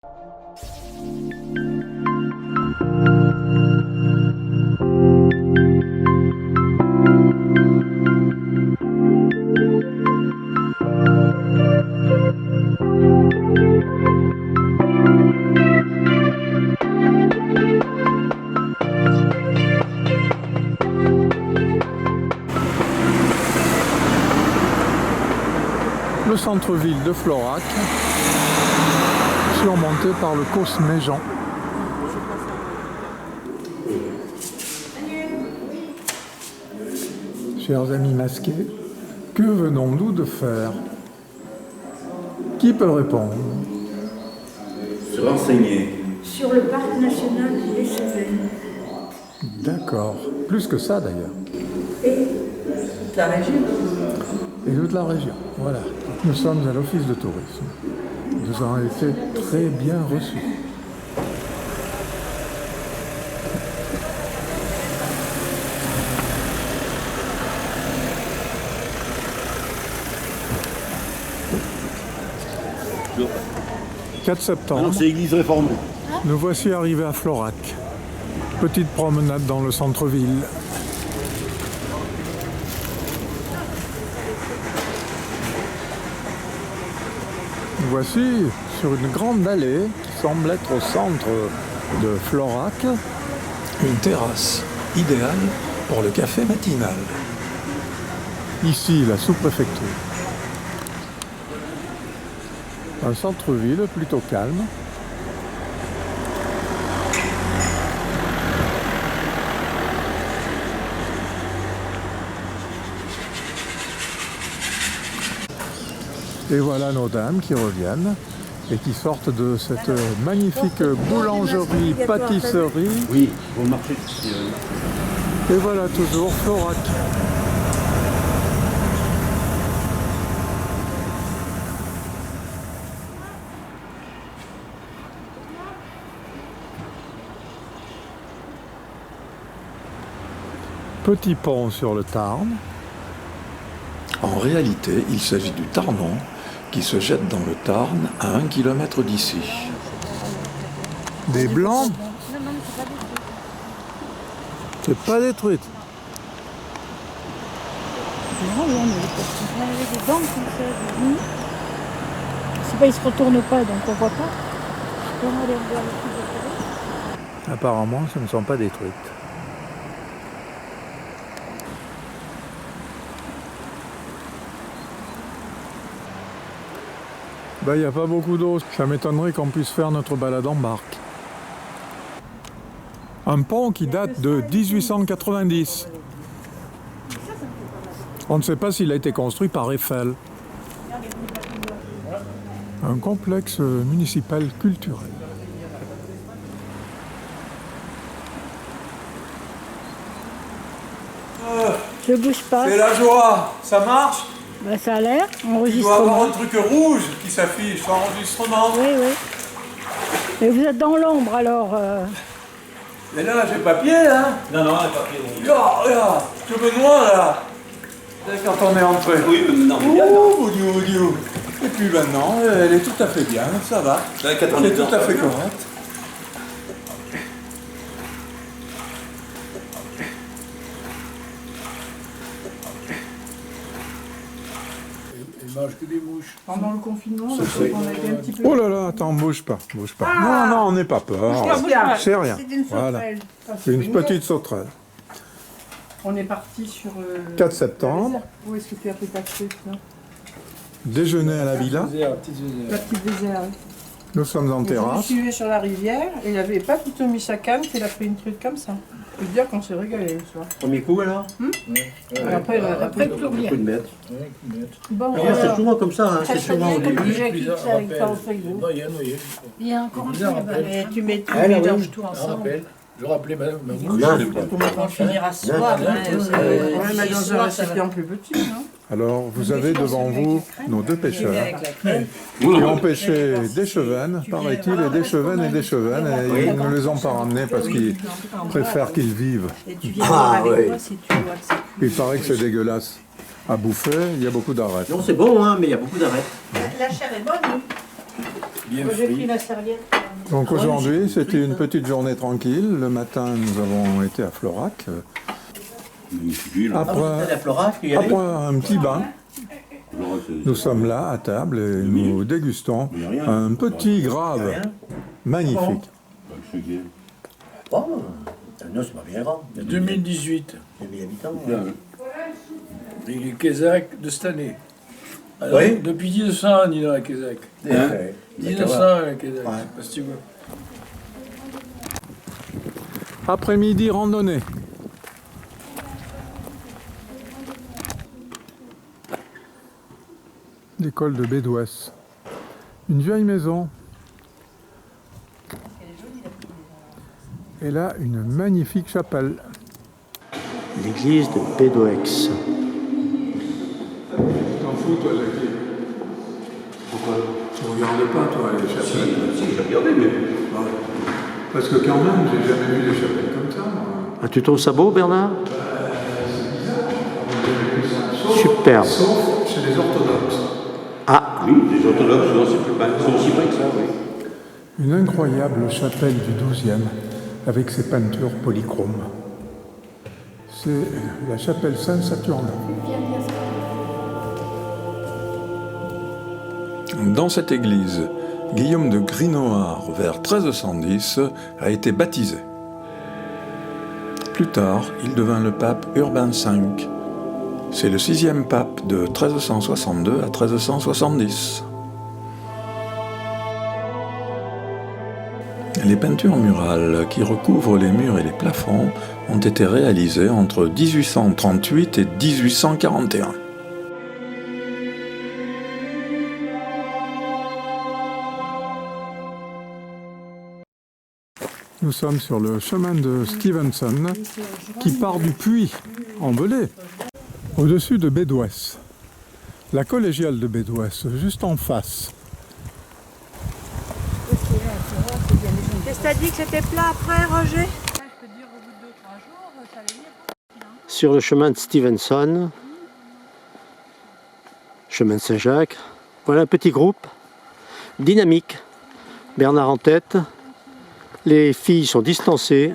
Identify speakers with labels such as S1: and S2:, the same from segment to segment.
S1: Le centre-ville de Florac, surmonté par le Causse Méjean. Chers amis masqués, que venons-nous de faire? Qui peut répondre?
S2: Se renseigner.
S3: Sur le parc national des Cévennes.
S1: D'accord. Plus que ça d'ailleurs.
S3: Et la région.
S1: Et toute la région. Voilà. Nous sommes à l'office de tourisme. Nous avons été très bien reçus.
S2: Bonjour.
S1: 4 septembre.
S2: Non, c'est l'église réformée.
S1: Nous voici arrivés à Florac. Petite promenade dans le centre-ville. Nous voici sur une grande allée qui semble être au centre de Florac. Une terrasse idéale pour le café matinal. Ici, la sous-préfecture. Un centre-ville plutôt calme. Et voilà nos dames qui reviennent et qui sortent de cette magnifique boulangerie-pâtisserie.
S2: Oui, pour le marché.
S1: Et voilà toujours Florac. Petit pont sur le Tarn.
S4: En réalité, il s'agit du Tarnon qui se jette dans le Tarn à 1 km d'ici.
S1: Des blancs. C'est pas détruite.
S5: Non, on avait des dents comme ça. C'est pas, ils se retournent pas, donc on voit pas. On va aller voir le truc de tourisme.
S1: Apparemment, ce ne sont pas détruites. Il n'y a pas beaucoup d'eau. Ça m'étonnerait qu'on puisse faire notre balade en barque. Un pont qui date de 1890. On ne sait pas s'il a été construit par Eiffel. Un complexe municipal culturel.
S5: Je bouge pas.
S6: C'est la joie, ça marche?
S5: Bah, ça a l'air.
S6: Il doit avoir
S5: Enregistrement.
S6: un truc rouge qui s'affiche, enregistrement.
S5: Oui, oui. Mais vous êtes dans l'ombre alors.
S6: Et là, j'ai papier, hein?
S2: Non, non, elle est pas pire.
S6: Regarde, tu me noies là. C'est quand on est entré.
S2: Oui, mais non, mais bien, non.
S6: Ouh, ouh. Et puis maintenant, elle est tout à fait bien, ça va.
S2: C'est
S6: Elle est tout à fait correcte.
S7: mange que des mouches.
S8: Pendant le confinement, on a été un petit peu...
S1: Oh là là, attends, bouge pas, bouge pas. Non, non, on n'est pas peur. C'est rien.
S8: C'est une
S1: Voilà.
S8: sauterelle.
S1: C'est une petite sauterelle.
S8: On est parti sur...
S1: 4 septembre,
S8: Où est-ce que tu as pris ta truc là?
S1: déjeuner à la villa.
S8: La petite désert. Oui.
S1: Nous sommes en
S8: Je me
S1: terrasse.
S8: suivais sur la rivière et il n'y avait pas plutôt mis sa canne qu'il a pris une truc comme ça. Je peux te dire qu'on s'est régalé le soir.
S2: Premier coup alors?
S8: Après, plus rien.
S2: Coup de maître.
S8: Bon,
S2: C'est souvent comme ça, hein. C'est souvent au début.
S7: Non, il y a un noyé.
S5: Il y a encore un
S7: Bizarre,
S5: truc là-bas.
S7: rappel.
S8: tu mets tout,
S2: Ah, là,
S8: mélanges
S2: oui.
S8: tout
S7: Un
S8: ensemble.
S7: rappel. Je rappelais ma mouche.
S8: On finira ce soir. On va mettre dans un récipient plus petit, non?
S1: Alors, vous avez devant vous nos deux pêcheurs qui ont pêché des chevennes, paraît-il, et des chevennes et des chevennes, et ils ne les ont pas ramenés parce qu'ils préfèrent qu'ils vivent.
S8: Et tu viens
S2: Ah,
S8: avec
S2: oui.
S8: moi si tu vois que c'est...
S1: Il paraît que c'est dégueulasse à bouffer, il y a beaucoup d'arêtes.
S2: Non, c'est bon, hein, mais il y a beaucoup d'arrêts.
S8: La chair est bonne.
S7: Bien
S5: J'ai pris
S7: frit.
S5: la serviette.
S1: Donc aujourd'hui, c'était une petite journée tranquille. Le matin, nous avons été à Florac.
S2: Magnifique, là.
S1: Après,
S2: Ah, la Florac, il y avait.
S1: après un petit bain, nous sommes là à table et nous dégustons un petit grave magnifique.
S2: Oh, non, c'est pas bien grave.
S7: 2018.
S2: Il y a 1000 habitants.
S7: Et les Kézak de cette année. Alors,
S2: Oui.
S7: Depuis 1900, on est dans la Kézak.
S2: Hein
S7: 1900, la Kézak.
S2: Ouais.
S7: Parce que tu veux.
S1: Après-midi randonnée. L'école de Bédouès. Une vieille maison. Et là, une magnifique chapelle.
S2: L'église de Bédouès.
S1: T'en fous, toi, Jackie? Pourquoi? Tu regardes pas, toi, les chapelles?
S2: Si, j'ai regardé, mais.
S1: Parce que quand même, j'ai jamais vu des chapelles comme ça, moi.
S2: Ah, tu trouves ça beau, Bernard? Superbe.
S1: Sauf chez les orthodoxes.
S2: Ah, oui, les orthodoxes, c'est aussi vrai que ça, oui.
S1: Une incroyable chapelle du XIIe avec ses peintures polychromes. C'est la chapelle Saint-Saturnin.
S4: Dans cette église, Guillaume de Grinoard, vers 1310, a été baptisé. Plus tard, il devint le pape Urbain V. C'est le 6e pape de 1362 à 1370. Les peintures murales qui recouvrent les murs et les plafonds ont été réalisées entre 1838 et 1841.
S1: Nous sommes sur le chemin de Stevenson qui part du puits en Velay, au-dessus de Bédouès. La collégiale de Bédouès, juste en face.
S5: Qu'est-ce que t'as dit que c'était plat après, Roger?
S2: Sur le chemin de Stevenson, chemin de Saint-Jacques, voilà un petit groupe dynamique. Bernard en tête, les filles sont distancées.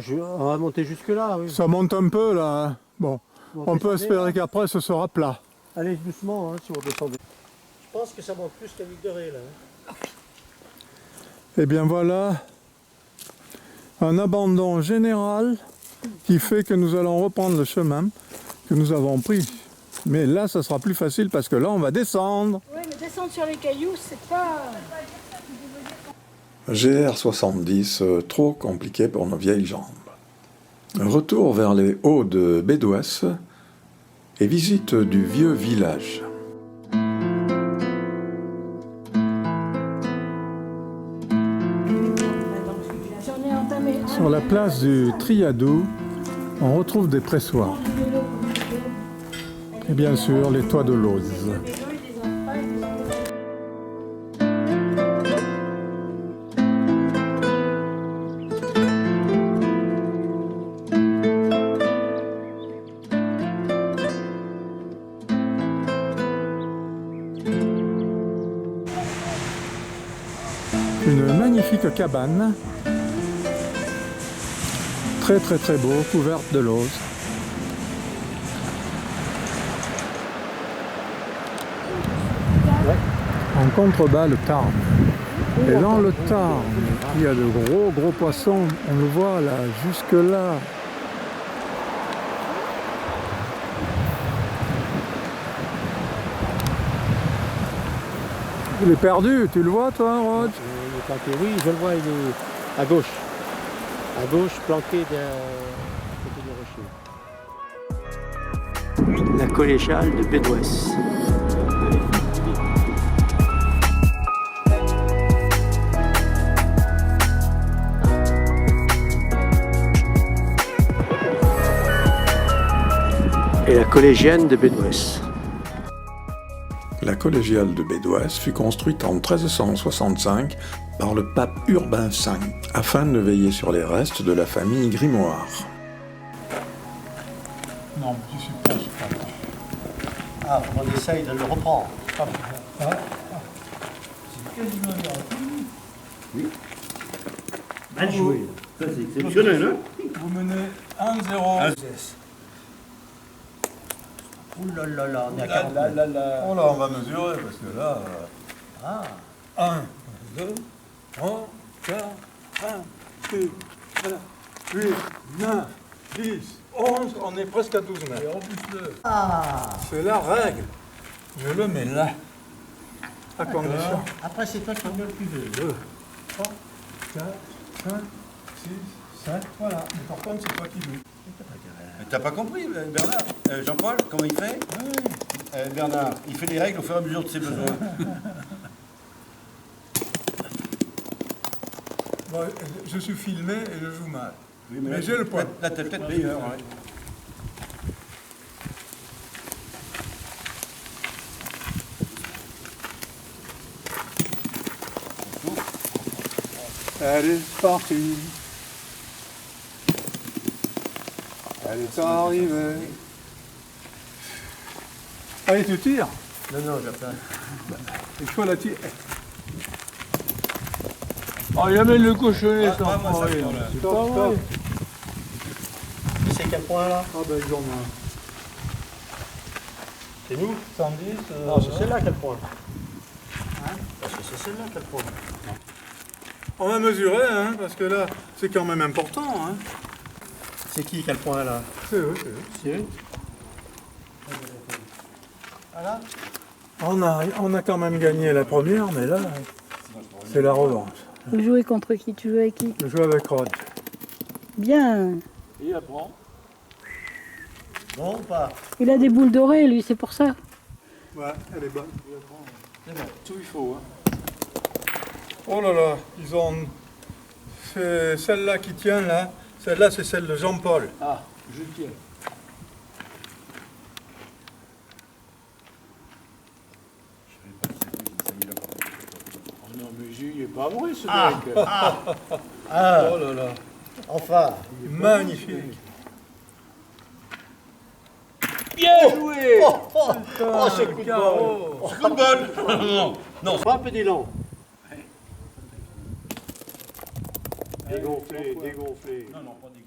S2: On va monter jusque là, oui.
S1: Ça monte un peu là. Hein. Bon, on peut espérer qu'après ce sera plat.
S2: Allez doucement, hein, si vous descendez. Je pense que ça monte plus qu'à 1000 degrés là.
S1: Et bien voilà, un abandon général qui fait que nous allons reprendre le chemin que nous avons pris. Mais là, ça sera plus facile parce que là, on va descendre.
S5: Oui, mais descendre sur les cailloux, c'est pas...
S4: GR70, trop compliqué pour nos vieilles jambes. Retour vers les hauts de Bédouès et visite du vieux village.
S1: Sur la place du Triadou, on retrouve des pressoirs. Et bien sûr, les toits de Lozes. Une magnifique cabane, très très très beau, couverte de lauze. En contrebas, le Tarn. Et dans le Tarn, il y a de gros poissons, on le voit là, jusque là. Il est perdu, tu le vois toi, Rod?
S2: Oui, je le vois, il est à gauche. À gauche, planqué à côté du rocher. La collégiale de Bédouès. Et la collégienne de Bédouès.
S4: La collégiale de Bédouès fut construite en 1365 par le pape Urbain V, afin de veiller sur les restes de la famille Grimoire.
S1: Non, mais je suis pas.
S2: Ah, on essaye de le reprendre. Mal joué. Ça, c'est exceptionnel, hein?
S1: Vous menez 1-0.
S2: Ouh là là là, on est à 40
S1: Oh là, on va mesurer parce que là.
S2: Ah.
S1: 1, 2, 3, 4, 5, 6, 7, 8, 9, 10, 11, on est presque à 12 mètres.
S2: Ah.
S1: C'est la règle. Je le mets là. À condition.
S2: Après, c'est toi qui en as le plus de.
S1: 2, 3, 4, 5, 6, 7. Voilà. Mais par contre, c'est toi qui joues.
S9: T'as pas compris, Bernard Jean-Paul, comment il fait? Bernard, il fait les règles au fur et à mesure de ses besoins.
S1: Bon, je suis filmé et je joue mal.
S9: Oui,
S1: Mais
S9: là,
S1: j'ai le point.
S9: Là, t'es peut-être meilleur. Ouais.
S1: Elle est partie. Elle est arrivée. Allez, tu tires.
S2: Non, j'attends.
S1: Il faut la tirer.
S6: Oh, il amène le cochonnet sans
S9: moi, ça
S6: foirer,
S9: me prend, là.
S6: c'est pas vrai.
S2: C'est quel point là?
S1: Ah ben, ils ont un.
S2: C'est nous?
S1: 110.
S2: Non, c'est celle-là quel point. Parce que c'est celle-là quel point.
S1: On va mesurer, hein, parce que là, c'est quand même important. Hein.
S2: C'est qui quel point là?
S1: C'est eux, c'est eux.
S2: C'est eux. Voilà.
S1: On a quand même gagné la première, mais là, c'est la revanche.
S5: Vous jouez contre qui? Tu joues avec qui?
S1: Je joue avec Rod.
S5: Bien.
S6: Il apprend.
S2: Bon ou pas?
S5: Il a des boules dorées, lui, c'est pour ça.
S1: Ouais, elle est bonne.
S6: C'est bon, tout il faut. Hein.
S1: Oh là là, ils ont... C'est celle-là qui tient, là. Celle-là, c'est celle de Jean-Paul.
S6: Ah, je tiens. Oh non, mais il est pas vrai ce mec.
S2: Ah,
S1: Oh là là,
S2: enfin.
S1: magnifique.
S6: Bien joué.
S2: Oh, ce coup de
S1: Carreau.
S2: bol.
S9: Coup de bol. Non,
S2: Pas un peu d'élan. Dégonflé, dégonflé.
S9: non, pas dit.